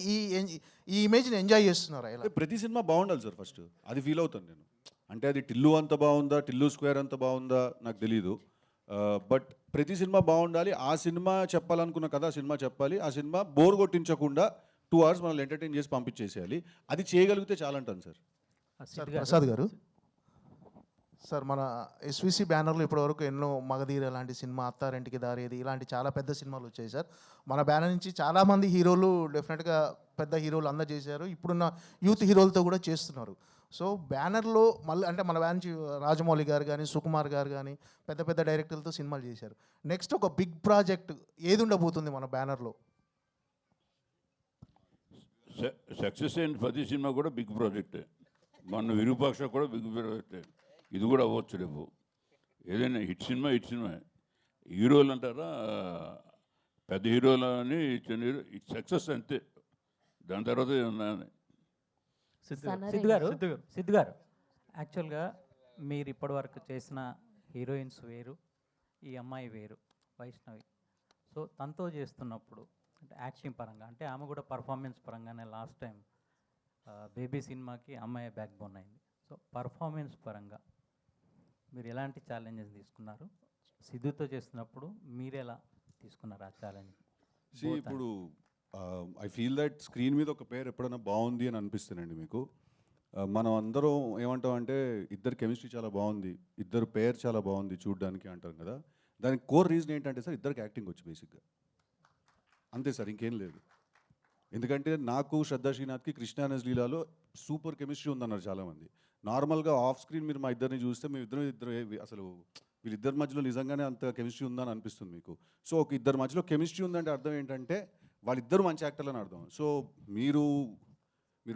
ఈ ఇమేజ్ని ఎంజాయ్ చేస్తున్నారా? ఎలా? ప్రతి సినిమా బాగుండాలి సార్ ఫస్ట్, అది ఫీల్ అవుతాను నేను. అంటే అది టిల్లు అంత బాగుందా, టిల్లు స్క్వేర్ అంత బాగుందా నాకు తెలీదు. బట్ ప్రతి సినిమా బాగుండాలి. ఆ సినిమా చెప్పాలనుకున్న కథ ఆ సినిమా చెప్పాలి. ఆ సినిమా బోర్ కొట్టించకుండా 2 hours మనల్ని ఎంటర్టైన్ చేసి పంపించేసేయాలి. అది చేయగలిగితే చాలంటాను సార్. సార్ ప్రసాద్ గారు, సార్ మన ఎస్విసి బ్యానర్లో ఇప్పటివరకు ఎన్నో మగధీర లాంటి సినిమా, అత్తారింటికి దారేది ఇలాంటి చాలా పెద్ద సినిమాలు వచ్చాయి సార్. మన బ్యానర్ నుంచి చాలామంది హీరోలు డెఫినెట్గా పెద్ద హీరోలు అందరూ చేశారు. ఇప్పుడున్న యూత్ హీరోలతో కూడా చేస్తున్నారు. సో బ్యానర్లో మళ్ళీ అంటే మన బ్యాన్ నుంచి రాజమౌళి గారు కానీ, సుకుమార్ గారు కానీ పెద్ద పెద్ద డైరెక్టర్లతో సినిమాలు చేశారు. నెక్స్ట్ ఒక బిగ్ ప్రాజెక్ట్ ఏది ఉండబోతుంది మన బ్యానర్లో? సక్సెస్ అయిన ప్రతి సినిమా కూడా బిగ్ ప్రాజెక్టే. మన విరూపాక్ష కూడా బిగ్ ప్రాజెక్టే. ఇది కూడా అవ్వచ్చు రేపు. ఏదైనా హిట్ సినిమా హీరోలు అంటారా, పెద్ద హీరోలు అని సక్సెస్ అంతే, దాని తర్వాత ఉన్నాయని. సిద్ధు గారు యాక్చువల్గా మీరు ఇప్పటివరకు చేసిన హీరోయిన్స్ వేరు, ఈ అమ్మాయి వేరు, వైష్ణవి. సో తనతో చేస్తున్నప్పుడు అంటే యాక్టింగ్ పరంగా అంటే ఆమె కూడా పర్ఫార్మెన్స్ పరంగానే లాస్ట్ టైం బేబీ సినిమాకి అమ్మాయి బ్యాక్ బోన్ అయింది. సో పర్ఫార్మెన్స్ పరంగా మీరు ఎలాంటి ఛాలెంజెస్ తీసుకున్నారు? సిద్ధుతో చేస్తున్నప్పుడు మీరు ఎలా తీసుకున్నారు ఆ ఛాలెంజ్? ఇప్పుడు ఐ ఫీల్ దట్ స్క్రీన్ మీద ఒక పేరు ఎప్పుడైనా బాగుంది అని అనిపిస్తుందండి మీకు. మనం అందరం ఏమంటాం అంటే ఇద్దరు కెమిస్ట్రీ చాలా బాగుంది, ఇద్దరు పేరు చాలా బాగుంది చూడడానికి అంటాం కదా. దానికి కోర్ రీజన్ ఏంటంటే సార్, ఇద్దరికి యాక్టింగ్ వచ్చి బేసిక్గా అంతే సార్, ఇంకేం లేదు. ఎందుకంటే నాకు శ్రద్ధా శ్రీనాథ్కి కృష్ణానస్ లీలాలో సూపర్ కెమిస్ట్రీ ఉందన్నారు చాలామంది. నార్మల్గా ఆఫ్ స్క్రీన్ మీరు మా ఇద్దరిని చూస్తే మీ ఇద్దరు అసలు వీళ్ళిద్దరి మధ్యలో నిజంగానే అంత కెమిస్ట్రీ ఉందని అనిపిస్తుంది మీకు. సో ఒక ఇద్దరి మధ్యలో కెమిస్ట్రీ ఉందంటే అర్థం ఏంటంటే వాళ్ళిద్దరు మంచి యాక్టర్లు అని అర్థం. సో మీరు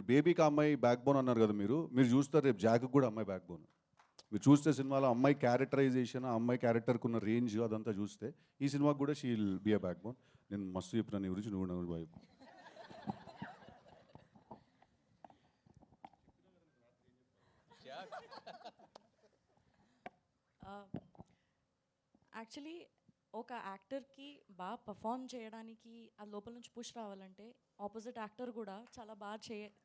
బేబీకి అమ్మాయి బ్యాక్ బోన్ అన్నారు కదా, మీరు చూస్తారు రేపు జాక్కి కూడా అమ్మాయి బ్యాక్ బోన్. మీరు చూస్తే సినిమాలో అమ్మాయి క్యారెక్టరైజేషన్, ఆ అమ్మాయి క్యారెక్టర్కి ఉన్న రేంజ్ అదంతా చూస్తే ఈ సినిమాకి కూడా she will be a back bone. నేను మస్తు చెప్పిన నీ గురించి, నువ్వు బాయ్. యాక్చువల్లీ ఒక యాక్టర్కి బాగా పర్ఫామ్ చేయడానికి ఆ లోపల నుంచి పుష్ రావాలంటే ఆపోజిట్ యాక్టర్ కూడా చాలా బాగా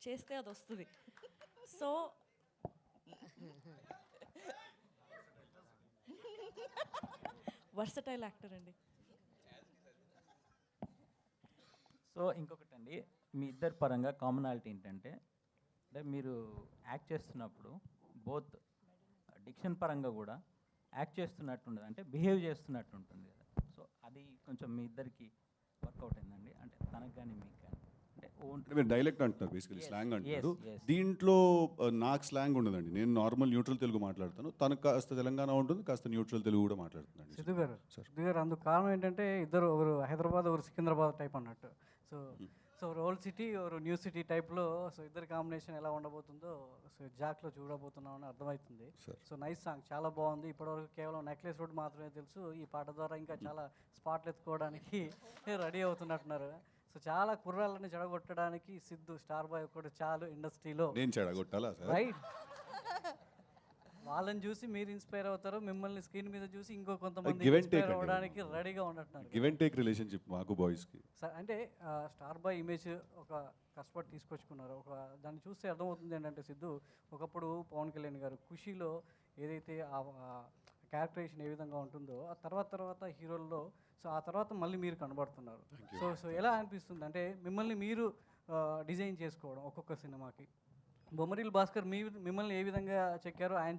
చేస్తే అది వస్తుంది. సో వర్సటైల్ యాక్టర్ అండి. సో ఇంకొకటి అండి, మీ ఇద్దరి పరంగా కామనాలిటీ ఏంటంటే అంటే మీరు యాక్ట్ చేస్తున్నప్పుడు బోత్ డిక్షన్ పరంగా కూడా యాక్ట్ చేస్తున్నట్టు ఉండదు, అంటే బిహేవ్ చేస్తున్నట్టు ఉంటుంది కదా. సో అది కొంచెం మీ ఇద్దరికి వర్కౌట్ అయిందండి, అంటే తనకు కానీ మీకు కానీ. అంటే మీరు డైలెక్ట్ అంటున్నారు, బేసికలీ స్లాంగ్ అంటున్నారు. దీంట్లో నాకు స్లాంగ్ ఉండదండి, నేను నార్మల్ న్యూట్రల్ తెలుగు మాట్లాడతాను. తనకు కాస్త తెలంగాణ ఉంటుంది, కాస్త న్యూట్రల్ తెలుగు కూడా మాట్లాడుతున్నాను. సిద్ధు గారు అందుకు కారణం ఏంటంటే ఇద్దరు ఒకరు హైదరాబాద్ ఒకరు సికింద్రాబాద్ టైప్ అన్నట్టు. సో ఓల్డ్ సిటీ ఒక న్యూ సిటీ టైప్లో సో ఇద్దరు కాంబినేషన్ ఎలా ఉండబోతుందో సో జాక్లో చూడబోతున్నామని అర్థమవుతుంది. సో నైస్ సాంగ్, చాలా బాగుంది. ఇప్పటివరకు కేవలం నెక్లెస్ రోడ్ మాత్రమే తెలుసు, ఈ పాట ద్వారా ఇంకా చాలా స్పాట్లు ఎత్తుకోవడానికి రెడీ అవుతున్నట్టున్నారు. సో చాలా కుర్రాళ్ళని చెడగొట్టడానికి సిద్ధు స్టార్ బాయ్ ఒకటి చాలు ఇండస్ట్రీలో. నేను చెడగొట్టాలా సార్? రైట్, వాళ్ళని చూసి మీరు ఇన్స్పైర్ అవుతారు, మిమ్మల్ని స్క్రీన్ మీద చూసి ఇంకో కొంతమంది ఇన్స్పైర్ అవ్వడానికి రెడీగా ఉన్నట్టున్నారు. గివ్ అండ్ టేక్ రిలేషన్షిప్ మాకు బాయ్స్కి. అంటే స్టార్ బాయ్ ఇమేజ్ ఒక కష్టపడి తీసుకొచ్చుకున్నారు. ఒక దాన్ని చూస్తే అర్థమవుతుంది ఏంటంటే సిద్ధు ఒకప్పుడు పవన్ కళ్యాణ్ గారు ఖుషీలో ఏదైతే ఆ క్యారెక్టరైజేషన్ ఏ విధంగా ఉంటుందో ఆ తర్వాత హీరోల్లో సో ఆ తర్వాత మళ్ళీ మీరు కనబడుతున్నారు. సో ఎలా అనిపిస్తుంది అంటే మిమ్మల్ని మీరు డిజైన్ చేసుకోవడం ఒక్కొక్క సినిమాకి? బొమ్మరిల్ భాస్కర్ మిమ్మల్ని ఏ విధంగా చెక్కారో ఆయన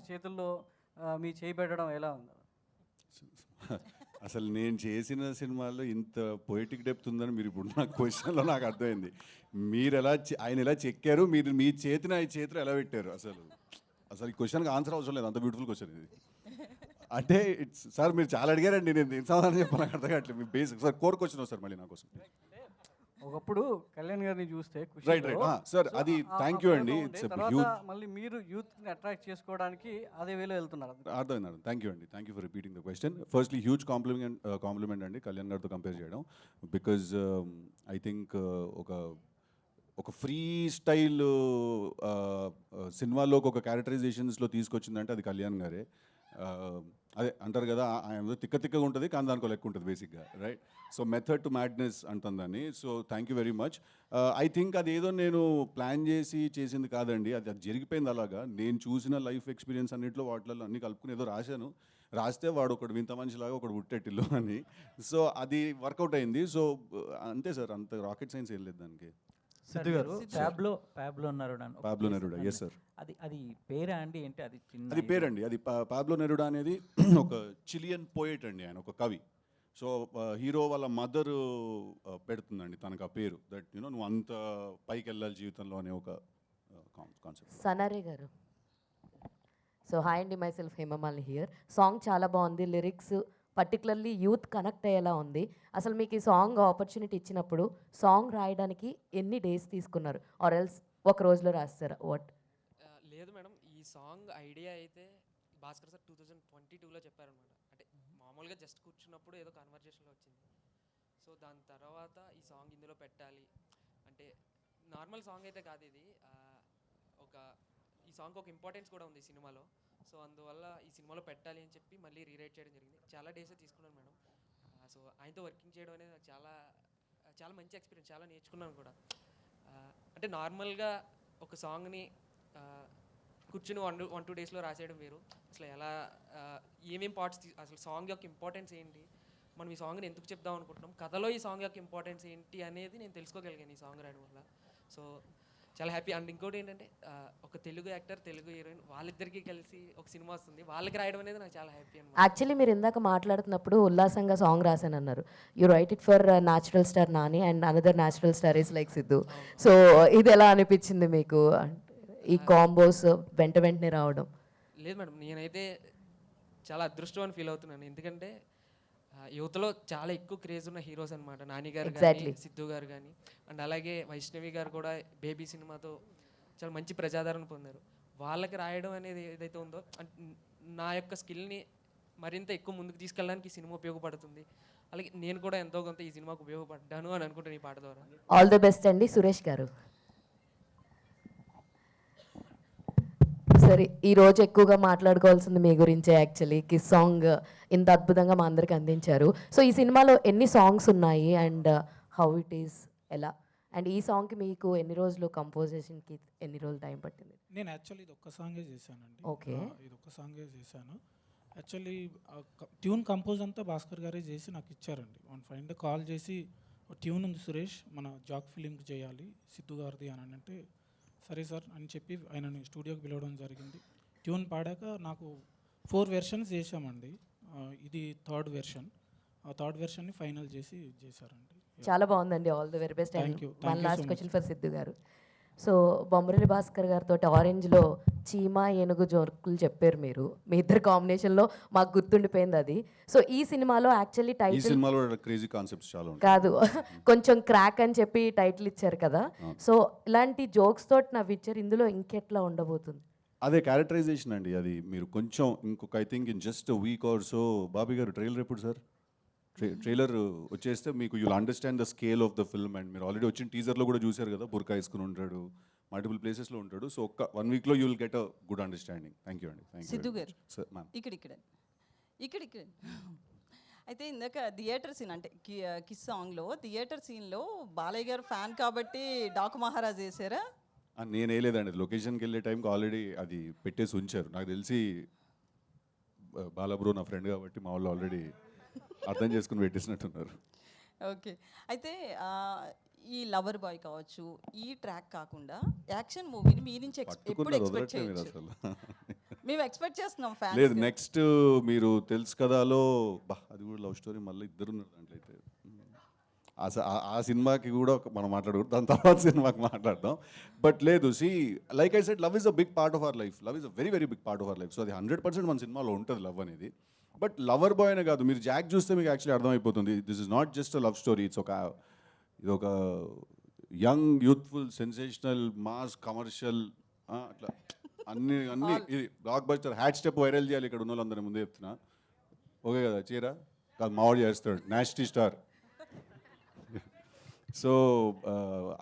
చేతుల్లో మీ చేయి పెట్టడం ఎలా ఉంది? అసలు నేను చేసిన సినిమాల్లో ఇంత పొయిటిక్ డెప్త్ ఉందని మీరు ఇప్పుడు నా క్వశ్చన్లో నాకు అర్థమైంది. మీరు ఎలా ఆయన ఎలా చెక్కారు, మీరు మీ చేతిని ఆయన చేతిలో ఎలా పెట్టారు? అసలు ఈ క్వశ్చన్కి ఆన్సర్ అవసరం లేదు, అంత బ్యూటిఫుల్ క్వశ్చన్ ఇది. అంటే సార్ మీరు చాలా అడిగారండి, నేను సమాధానం చెప్పాను, నాకు అర్థం కావట్లేదు. మీ basic sir core question sir మళ్ళీ నా కోసం. ఒకప్పుడు కళ్యాణ్ గారిని చూస్తే Right, right. Sir, అది thank you అండి. It's a తర్వాత huge- మళ్ళీ మీరు యూత్ని అట్రాక్ట్ చేసుకోవడానికి అదే వేలో వెళ్తున్నారు. అర్థమైంది. థ్యాంక్ యూ అండి. Thank you for repeating the question. Firstly huge compliment అండి కళ్యాణ్ గారితో కంపేర్ చేయడం. బికాజ్ ఐ థింక్ ఒక ఫ్రీ స్టైల్ సినిమాలోకి ఒక క్యారెక్టరైజేషన్స్లో తీసుకొచ్చిందంటే అది కళ్యాణ్ గారే. అదే అంటారు కదా, ఆయన తిక్కగా ఉంటుంది కానీ దానికో లెక్క ఉంటుంది బేసిక్గా, right? So method to madness అంటుంది దాన్ని. So thank you very much. I think అది ఏదో నేను ప్లాన్ చేసింది కాదండి, అది జరిగిపోయింది అలాగా. నేను చూసిన లైఫ్ ఎక్స్పీరియన్స్ అన్నింటిలో వాటిల్లో అన్ని కలుపుకుని ఏదో రాస్తే వాడు ఒకడు వింత మనిషిలాగా ఒకడు పుట్టేటిల్లు అని. సో అది వర్కౌట్ అయింది. సో అంతే సార్, అంత రాకెట్ సైన్స్ ఏం లేదు దానికి. సిద్ధు గారు Pablo Neruda Pablo Neruda, yes sir. అది పేరా అండి ఏంటి? అది చిన్న అది పేరండి. అది పాబ్లో నెరుడా అనేది ఒక చిలియన్ పోయెట్ అండి, ఆయన ఒక కవి. సో హీరో వాళ్ళ మదర్ పెడుతుందండి తనకు ఆ పేరు, దట్ యూనో నువ్వు అంత పైకి వెళ్ళాలి జీవితంలో అనే ఒక కాన్సెప్ట్. సనారే గారు. సో హాయ్ అండి, myself Hemamalini here. Song చాలా బాగుంది, లిరిక్స్ పర్టికులర్లీ యూత్ కనెక్ట్ అయ్యేలా ఉంది. అసలు మీకు ఈ సాంగ్ ఆపర్చునిటీ ఇచ్చినప్పుడు సాంగ్ రాయడానికి ఎన్ని డేస్ తీసుకున్నారు, ఆర్ ఎల్స్ ఒక రోజులో రాస్తారా? వాట్? లేదు మేడం, ఈ సాంగ్ ఐడియా అయితే భాస్కర్ సార్ 2022లో చెప్పారనమాట. అంటే మామూలుగా జస్ట్ కూర్చున్నప్పుడు ఏదో కన్వర్జేషన్లో వచ్చింది. సో దాని తర్వాత ఈ సాంగ్ ఇందులో పెట్టాలి అంటే నార్మల్ సాంగ్ అయితే కాదు ఇది, ఈ సాంగ్ ఒక ఇంపార్టెన్స్ కూడా ఉంది ఈ సినిమాలో. సో అందువల్ల ఈ సినిమాలో పెట్టాలి అని చెప్పి మళ్ళీ రీరైట్ చేయడం జరిగింది. చాలా డేసే తీసుకున్నాను మేడం. సో ఆయనతో వర్కింగ్ చేయడం అనేది నాకు చాలా మంచి ఎక్స్పీరియన్స్, చాలా నేర్చుకున్నాను కూడా. అంటే నార్మల్గా ఒక సాంగ్ని కూర్చుని 1-2 డేస్లో రాసేయడం వేరు. అసలు ఎలా ఏమేం పార్ట్స్ అసలు సాంగ్ యొక్క ఇంపార్టెన్స్ ఏంటి, మనం ఈ సాంగ్ని ఎందుకు చెప్దాం అనుకుంటున్నాం, కథలో ఈ సాంగ్ యొక్క ఇంపార్టెన్స్ ఏంటి అనేది నేను తెలుసుకోగలిగాను ఈ సాంగ్ రాయడం వల్ల. సో చాలా హ్యాపీ. అండ్ ఇంకోటి ఏంటంటే ఒక తెలుగు యాక్టర్, తెలుగు హీరోయిన్ వాళ్ళిద్దరికీ కలిసి ఒక సినిమా వస్తుంది, వాళ్ళకి రాయడం అనేది నాకు చాలా హ్యాపీ అనమాట. యాక్చువల్లీ మీరు ఇందాక మాట్లాడుతున్నప్పుడు ఉల్లాసంగా సాంగ్ రాశానన్నారు. You write it for natural star Nani and another natural star is like Siddhu. So ఇది ఎలా అనిపించింది మీకు, ఈ కాంబోస్ వెంటనే రావడం? లేదు మేడం, నేనైతే చాలా అదృష్టం అని ఫీల్ అవుతున్నాను. ఎందుకంటే యువతలో చాలా ఎక్కువ క్రేజ్ ఉన్న హీరోస్ అనమాట. నాని గారు కానీ, సిద్ధు గారు కానీ, అండ్ అలాగే వైష్ణవి గారు కూడా బేబీ సినిమాతో చాలా మంచి ప్రజాదరణ పొందారు. వాళ్ళకి రాయడం అనేది ఏదైతే ఉందో నా యొక్క స్కిల్ని మరింత ఎక్కువ ముందుకు తీసుకెళ్ళడానికి ఈ సినిమా ఉపయోగపడుతుంది. అలాగే నేను కూడా ఎంతో కొంత ఈ సినిమాకు ఉపయోగపడ్డాను అని అనుకుంటాను ఈ పాట ద్వారా. ఆల్ ది బెస్ట్ అండి. సురేష్ గారు, సరే ఈరోజు ఎక్కువగా మాట్లాడుకోవాల్సింది మీ గురించే. యాక్చువల్లీ కిస్ సాంగ్ ఇంత అద్భుతంగా మా అందరికి అందించారు. సో ఈ సినిమాలో ఎన్ని సాంగ్స్ ఉన్నాయి అండ్ హౌ ఇట్ ఈస్, ఎలా, అండ్ ఈ సాంగ్కి మీకు ఎన్ని రోజులు కంపోజిషన్కి ఎన్ని రోజులు టైం పట్టింది? నేను యాక్చువల్లీ ఇది ఒక్క సాంగే చేశానండి. ఓకే, ఇది ఒక్క సాంగే చేశాను. యాక్చువల్లీ ట్యూన్ కంపోజ్ అంతా భాస్కర్ గారే చేసి నాకు ఇచ్చారండి. వన్ ఫ్రెండ్ కాల్ చేసి ట్యూన్ ఉంది సురేష్, మన జాక్ ఫిలింకి చేయాలి సిద్ధు గారిది అని అంటే, సరే సార్ అని చెప్పి ఆయనని స్టూడియోకి పిలవడం జరిగింది. ట్యూన్ పాడాక నాకు 4 వెర్షన్స్ చేసామండి. ఇది థర్డ్ వెర్షన్. ఆ థర్డ్ వెర్షన్ని ఫైనల్ చేశారండి. చాలా బాగుందండి. All the very best. And one last question for Siddhu గారు. సో బొమ్మరిల్లి భాస్కర్ గారితో ఆరెంజ్లో చీమా ఏనుగు జోకులు చెప్పారు మీరు, మీ ఇద్దరు కాంబినేషన్లో మాకు గుర్తుండిపోయింది అది. సో ఈ సినిమాలో యాక్చువల్లీ టైటిల్ క్రేజీ కాన్సెప్ట్స్ చాలా ఉంటాయి కాదు, కొంచెం క్రాక్ అని చెప్పి టైటిల్ ఇచ్చారు కదా. సో ఇలాంటి జోక్స్ తోటి నవ్విచ్చారు, ఇందులో ఇంకెట్లా ఉండబోతుంది? అదే క్యారెక్టరైజేషన్ అండి. అది మీరు కొంచెం ఇంకొక I think in just week or so, Bobby గారు ట్రైలర్ ఎప్పుడు సార్? ట్రైలర్ వచ్చేస్తే మీకు you'll understand the scale of the film. And మీరు ఆల్రెడీ వచ్చిన టీజర్లో కూడా చూశారు కదా, బుర్కా వేసుకుని ఉంటాడు, మల్టిపుల్ ప్లేసెస్లో ఉంటాడు. సో ఒక్క 1 వీక్లో you will get a good understanding. Thank you అండి. సిద్ధు గారు సార్ మ్యామ్ ఇక్కడ అయితే ఇందాక థియేటర్ సీన్ అంటే కిస్ సాంగ్లో థియేటర్ సీన్లో బాలయ్య గారు ఫ్యాన్ కాబట్టి డాకు మహారాజ్ వేసారా? నేను వేయలేదండి, లొకేషన్కి వెళ్ళే టైంకి ఆల్రెడీ అది పెట్టేసి ఉంచారు. నాకు తెలిసి బాలబ్రో నా ఫ్రెండ్ కాబట్టి మా వాళ్ళు ఆల్రెడీ అర్థం చేసుకుని పెట్టేసినట్టున్నారు. ఓకే, అయితే ఈ లవర్ బాయ్ కావచ్చు, ఈ ట్రాక్ కాకుండా యాక్షన్ మూవీని మీ నుంచి ఎప్పుడు ఎక్స్పెక్ట్ చేయొచ్చు? మేము ఎక్స్పెక్ట్ చేస్తున్నాం ఫ్యాన్స్. లేదు, నెక్స్ట్ మీరు తెలుసు కదాలో అది కూడా లవ్ స్టోరీ, మళ్ళీ ఇద్దరు ఉన్నారు దాంట్లో. అయితే ఆ సినిమాకి కూడా మనం మాట్లాడకూడదు, దాని తర్వాత సినిమాకి మాట్లాడదాం. బట్ లేదు, see like I said, love is a big part of our life. Love is a very very big part of our life. So అది 100% మన సినిమాలో ఉంటుంది లవ్ అనేది. బట్ లవర్ బాయ్ అనే కాదు, మీరు జాక్ చూస్తే మీకు యాక్చువల్లీ అర్థమైపోతుంది, this is not just a love story. It's ఒక ఇది ఒక young youthful sensational mass commercial అట్లా అన్ని ఇది block buster hat step viral చేయాలి ఇక్కడ ఉన్న వాళ్ళందరి ముందే చెప్తున్నా. ఓకే కదా, చీర కాదు మావాడు చేస్తాడు, నాస్టీ స్టార్. సో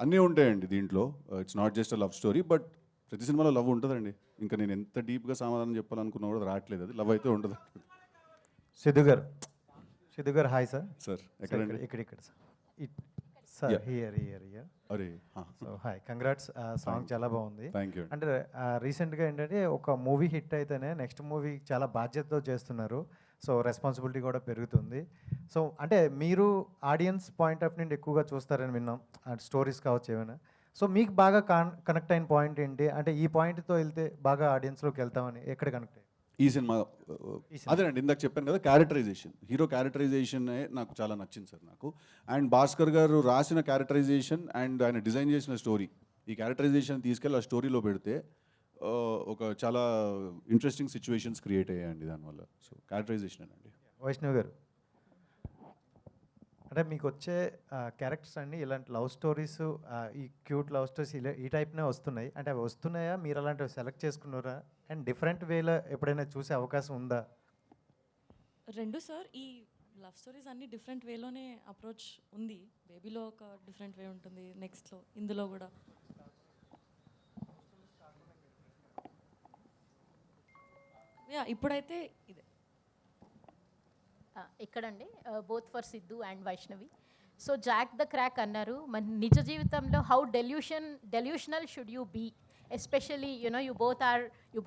అన్నీ ఉంటాయండి దీంట్లో. It's not just a love story, but ప్రతి సినిమాలో లవ్ ఉంటుందండి. ఇంకా నేను ఎంత డీప్గా సమాధానం చెప్పాలనుకున్నా కూడా రావట్లేదు, అది లవ్ అయితే ఉంటుంది. సిద్ధు గారు హాయ్ సార్. సార్ ఎక్కడండి? ఇక్కడ సార్ హియర్ అరే సో హాయ్, కంగ్రాట్స్. సాంగ్ చాలా బాగుంది. Thank you. అంటే రీసెంట్గా ఏంటంటే ఒక మూవీ హిట్ అయితేనే నెక్స్ట్ మూవీ చాలా బాధ్యతతో చేస్తున్నారు. సో రెస్పాన్సిబిలిటీ కూడా పెరుగుతుంది. సో అంటే మీరు ఆడియన్స్ పాయింట్ ఆఫ్ నుండి ఎక్కువగా చూస్తారని విన్నాం, స్టోరీస్ కావచ్చు ఏమైనా. సో మీకు బాగా కనెక్ట్ అయిన పాయింట్ ఏంటి? అంటే ఈ పాయింట్తో వెళ్తే బాగా ఆడియన్స్లోకి వెళ్తామని ఎక్కడ కనెక్ట్ అయ్యి? ఈ సినిమా అదేనండి, ఇందాక చెప్పాను కదా, క్యారెక్టరైజేషన్, హీరో క్యారెక్టరైజేషన్ నాకు చాలా నచ్చింది సార్ నాకు. అండ్ భాస్కర్ గారు రాసిన క్యారెక్టరైజేషన్ అండ్ ఆయన డిజైన్ చేసిన స్టోరీ, ఈ క్యారెక్టరైజేషన్ తీసుకెళ్ళి ఆ స్టోరీలో పెడితే ఒక చాలా ఇంట్రెస్టింగ్ సిచ్యువేషన్స్ క్రియేట్ అయ్యాయండి దానివల్ల. సో క్యారెక్టరైజేషన్ అండి. వైష్ణవ్ గారు, అంటే మీకు వచ్చే క్యారెక్టర్స్ అన్నీ ఇలాంటి లవ్ స్టోరీస్, ఈ క్యూట్ లవ్ స్టోరీస్ ఈ టైప్నే వస్తున్నాయి. అంటే అవి వస్తున్నాయా, మీరు అలాంటివి సెలెక్ట్ చేసుకున్నారా? అండ్ డిఫరెంట్ వేలో ఎప్పుడైనా చూసే అవకాశం ఉందా? రెండు సార్, ఈ లవ్ స్టోరీస్ అన్ని డిఫరెంట్ వేలోనే అప్రోచ్ ఉంది. బేబీలో ఒక డిఫరెంట్ వే ఉంటుంది, నెక్స్ట్లో ఇందులో కూడా. ఇప్పుడైతే ఇదే ఇక్కడండి both for Siddhu and Vaishnavi. So jack the crack అన్నారు, మన నిజ జీవితంలో how delusional should you be, especially you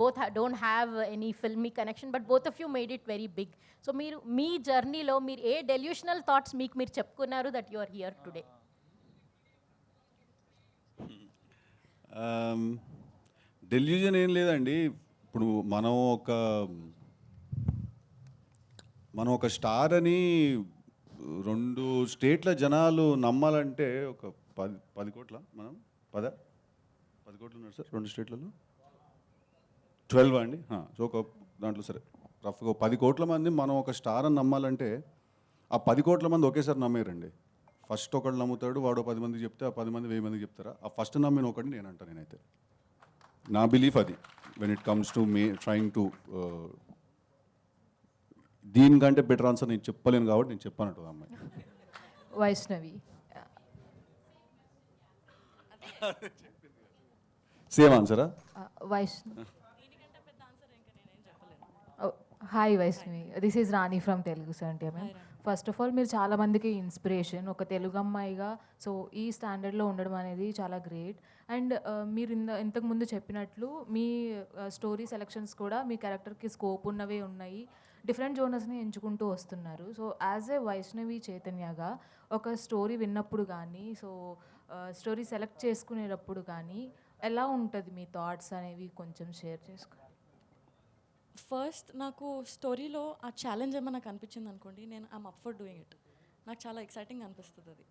both don't have any filmy connection, but both of you made it very big. So మీరు మీ జర్నీలో మీరు ఏ డెల్యూషనల్ థాట్స్ మీరు చెప్పుకున్నారు that you are here today? Delusion ఏం లేదండి. ఇప్పుడు మనం ఒక స్టార్ అని 2 స్టేట్ల జనాలు నమ్మాలంటే ఒక 10 కోట్ల, మనం 10 కోట్లు ఉన్నారు సార్ 2 స్టేట్లలో, 12 అండి. సో ఒక దాంట్లో సరే రఫ్గా 10 కోట్ల మంది మనం ఒక స్టార్ అని నమ్మాలంటే ఆ 10 కోట్ల మంది ఒకేసారి నమ్మేరండి. ఫస్ట్ ఒకడు నమ్ముతాడు, వాడు 10 మందికి చెప్తే ఆ 10 మంది 1000 మందికి చెప్తారా? ఆ ఫస్ట్ నమ్మిన ఒకటి నేనైతే నా బిలీఫ్ అది. When it comes to me trying to దీనికంటే బెటర్ ఆన్సర్ నేను చెప్పలేను కాబట్టి నేను చెప్పానంటు అమ్మాయి. వైష్ణవి సేమ్ ఆన్సరా? Hi Vaishnavi, this is Rani from Telugu సంటే. ఫస్ట్ ఆఫ్ ఆల్ మీరు చాలా మందికి ఇన్స్పిరేషన్, ఒక తెలుగు అమ్మాయిగా. సో ఈ స్టాండర్డ్లో ఉండడం అనేది చాలా గ్రేట్. అండ్ మీరు ఇంతకుముందు చెప్పినట్లు మీ స్టోరీ సెలెక్షన్స్ కూడా మీ క్యారెక్టర్కి స్కోప్ ఉన్నవే ఉన్నాయి, డిఫరెంట్ జోనర్స్ని ఎంచుకుంటూ వస్తున్నారు. సో యాజ్ ఏ వైష్ణవి చైతన్యగా ఒక స్టోరీ విన్నప్పుడు కానీ, సో స్టోరీ సెలెక్ట్ చేసుకునేటప్పుడు కానీ ఎలా ఉంటుంది మీ థాట్స్ అనేవి కొంచెం షేర్ చేసుకో. ఫస్ట్ నాకు స్టోరీలో ఆ ఛాలెంజ్ ఏమైనా నాకు అనిపించింది అనుకోండి, నేను I'm up for doing it. నాకు చాలా ఎక్సైటింగ్ అనిపిస్తుంది అది.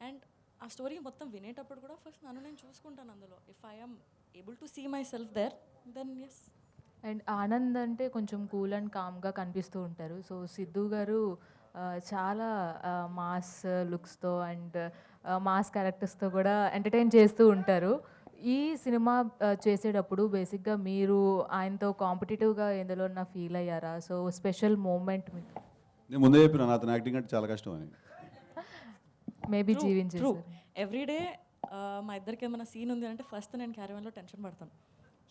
అండ్ ఆ స్టోరీ మొత్తం వినేటప్పుడు కూడా ఫస్ట్ నన్ను నేను చూసుకుంటాను అందులో. If I am able to see myself there, then yes. And Anand అంటే కొంచెం కూల్ అండ్ కామ్గా కనిపిస్తూ ఉంటారు. సో సిద్ధు గారు చాలా మాస్ లుక్స్తో అండ్ మాస్ క్యారెక్టర్స్తో కూడా ఎంటర్టైన్ చేస్తూ ఉంటారు. ఈ సినిమా చేసేటప్పుడు బేసిక్గా మీరు ఆయనతో కాంపిటేటివ్గా ఎందులో ఫీల్ అయ్యారా? సో స్పెషల్ మూమెంట్ నేను ముందే చెప్పిన అతను యాక్టింగ్ అంటే చాలా కష్టం అని. మేబీ జీవించారు ఎవ్రీడే. మా ఇద్దరికి ఏమైనా సీన్ ఉంది అంటే ఫస్ట్ నేను క్యారవాన్లో టెన్షన్ పడతాను,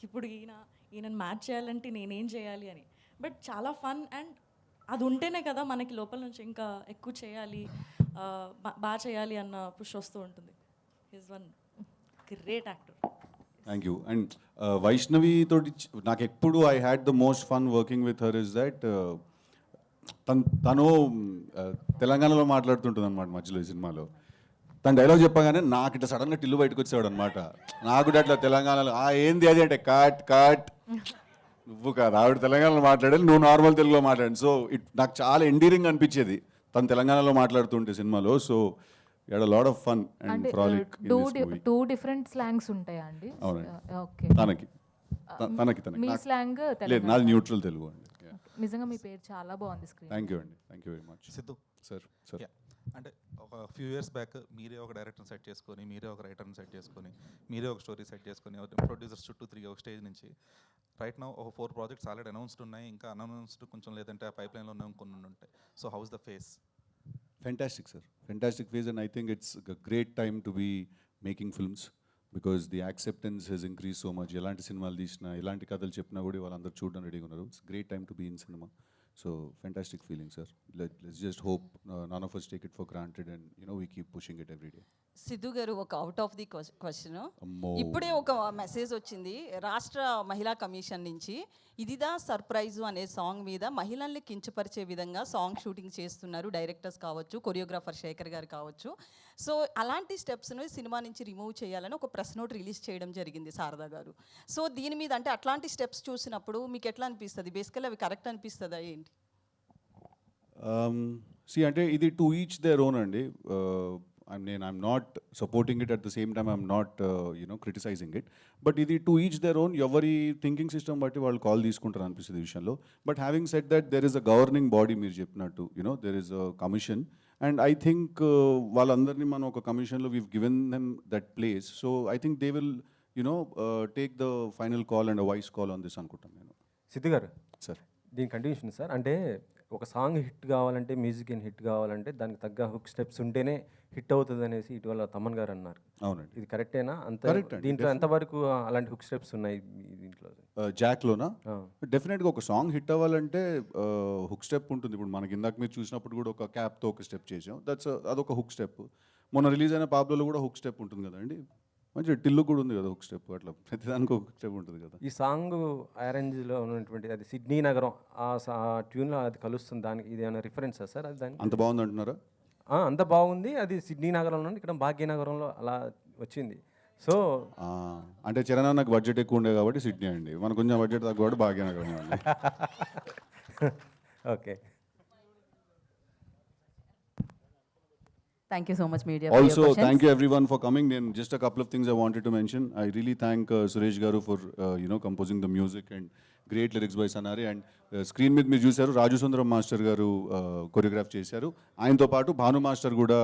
ఇప్పుడు ఈయనను మ్యాచ్ చేయాలంటే నేనేం చేయాలి అని. బట్ చాలా ఫన్ అండ్ అది ఉంటేనే కదా మనకి లోపల నుంచి ఇంకా ఎక్కువ చేయాలి, బాగా చేయాలి అన్న పుష్ వస్తూ ఉంటుంది. Is one great actor. Thank you. And Vaishnavi తోటి నాకు ఎప్పుడు I had the most fun working with her is that తను తెలంగాణలో మాట్లాడుతుంటుంది అనమాట మధ్యలో ఈ సినిమాలో. తన డైలాగ్ చెప్పగానే నాకు ఇట్లా సడన్గా టిల్లు బయటకు వచ్చేవాడు అనమాట. నాకు అట్లా తెలంగాణలో ఏంది అది అంటే కాట్ నువ్వు కాదు, ఆవిడ తెలంగాణలో మాట్లాడాలి, నువ్వు నార్మల్ తెలుగులో మాట్లాడండి. సో నాకు చాలా ఎండీరింగ్ అనిపించేది తను తెలంగాణలో మాట్లాడుతుంటే సినిమాలో. So you had a lot of fun and frolic in this movie. 2 different slangs ఉంటాయా అండి? అవునండి. ఓకే. తనకి మీ స్లాంగ్ లేదు, నాది న్యూట్రల్ తెలుగు అండి. నిజంగా మీ పేరు చాలా బాగుంది స్క్రీన్. థ్యాంక్ యూ అండి, thank you very much. Siddhu sir sir అంటే ఒక ఫ్యూ ఇయర్స్ బ్యాక్ మీరే ఒక డైరెక్టర్ని సెట్ చేసుకొని, మీరే ఒక రైటర్ని సెట్ చేసుకొని, మీరే ఒక స్టోరీ సెట్ చేసుకొని, ప్రొడ్యూసర్స్ చుట్టూ తిరిగి ఒక స్టేజ్ నుంచి రైట్ నౌ ఒక 4 ప్రాజెక్ట్స్ ఆల్రెడీ అనౌన్స్డ్ ఉన్నాయి, ఇంకా అనౌన్స్డ్ కొంచెం లేదంటే ఆ పైప్ లైన్లో ఉన్నాయి కొన్ని ఉంటాయి. So house the face? Fantastic, sir. Fantastic phase, and I think it's a great time to be making films because the acceptance has increased so much. ఎలాంటి సినిమాలు తీసినా, ఎలాంటి కథలు చెప్పినా కూడా వాళ్ళందరూ చూడడం రెడీగా ఉన్నారు. It's a great time to be in cinema. So fantastic feeling, sir. Let's just hope none of us take it for granted, and we keep pushing it every day. Siddhu గారు, ఒక అవుట్ ఆఫ్ ది క్వశ్చన్. అమ్మో. ఇప్పుడే ఒక message వచ్చింది రాష్ట్ర మహిళా commission నుంచి. ఇదిదా surprise అనే సాంగ్ మీద మహిళల్ని కించపరిచే విధంగా సాంగ్ షూటింగ్ చేస్తున్నారు డైరెక్టర్స్ కావచ్చు, కొరియోగ్రాఫర్ శేఖర్ గారు కావచ్చు. సో అలాంటి స్టెప్స్ను సినిమా నుంచి రిమూవ్ చేయాలని ఒక ప్రెస్ నోట్ రిలీజ్ చేయడం జరిగింది శారదా గారు. సో దీని మీద అంటే అట్లాంటి స్టెప్స్ చూసినప్పుడు మీకు ఎట్లా అనిపిస్తుంది? బేసికల్లీ అవి కరెక్ట్ అనిపిస్తుందా ఏంటి? అంటే ఇది టు ఈచ్ దేర్ ఓన్ అండి. I'm not supporting it, at the same time I'm not criticizing it, but ఇది టు ఈచ్ దేర్ ఓన్. ఎవరి థింకింగ్ సిస్టమ్ బట్టి వాళ్ళు కాల్ తీసుకుంటారు అనిపిస్తుంది ఈ విషయంలో. But having said that, there is a governing body, మీరు చెప్పినట్టు there is a commission, and I think వాళ్ళందరినీ మనం ఒక కమిషన్లో we've given them that place. So I think they will take the final call and a voice call on this అనుకుంటాను నేను. సిద్ధు గారు sir, దీని కంటిన్యూషన్ సార్. అంటే ఒక సాంగ్ హిట్ కావాలంటే, మ్యూజిక్ హిట్ కావాలంటే దానికి తగ్గ హుక్ స్టెప్స్ ఉంటేనే హిట్ అవుతుంది అనేసి ఇటీవల తమన్ గారు అన్నారు. అవునండి, ఇది కరెక్టేనా? అంత Correct అండి, దీంట్లో ఎంతవరకు అలాంటి హుక్ స్టెప్స్ ఉన్నాయి దీంట్లో? జాక్లోనా? డెఫినెట్గా ఒక సాంగ్ హిట్ అవ్వాలంటే హుక్ స్టెప్ ఉంటుంది. ఇప్పుడు మనకి ఇందాక మీరు చూసినప్పుడు కూడా ఒక క్యాప్తో ఒక స్టెప్ చేసాం, అదొక హుక్ స్టెప్. మొన్న రిలీజ్ అయిన పాబ్లోలో కూడా హుక్ స్టెప్ ఉంటుంది కదండి. మంచి టిల్లు కూడా ఉంది కదా హుక్ స్టెప్. అట్లా ప్రతిదానికి ఒక స్టెప్ ఉంటుంది కదా. ఈ సాంగ్ అరేంజ్లో ఉన్నటువంటి అది సిడ్నీ నగరం ఆ ట్యూన్లో అది కలుస్తుంది, దానికి ఇది ఏమైనా రిఫరెన్సా సార్? అది దానికి అంత బాగుంది అంటున్నారా? అంత బాగుంది. అది సిడ్నీ నగరంలో, ఇక్కడ భాగ్యనగరంలో అలా వచ్చింది. సో అంటే చరణ్ నాకు బడ్జెట్ ఎక్కువ ఉండే కాబట్టి సిడ్నీ అండి, మనకు కొంచెం బడ్జెట్ తక్కువ కాబట్టి భాగ్యనగరం అండి. Okay. Thank you so much, media. Also, thank you everyone for coming. Then just a couple of things I wanted to mention. I really thank Suresh Garu for composing the music and great lyrics by Sanare. And screen మీద మీరు చూశారు రాజు సుందరం master గారు choreograph చేశారు. ఆయనతో పాటు Bhanu master కూడా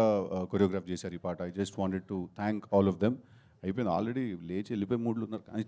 choreograph చేశారు ఈ పాట. I just wanted to thank all of them. అయిపోయింది ఆల్రెడీ, లేచి వెళ్ళిపోయి మూడ్లు ఉన్నారు కానీ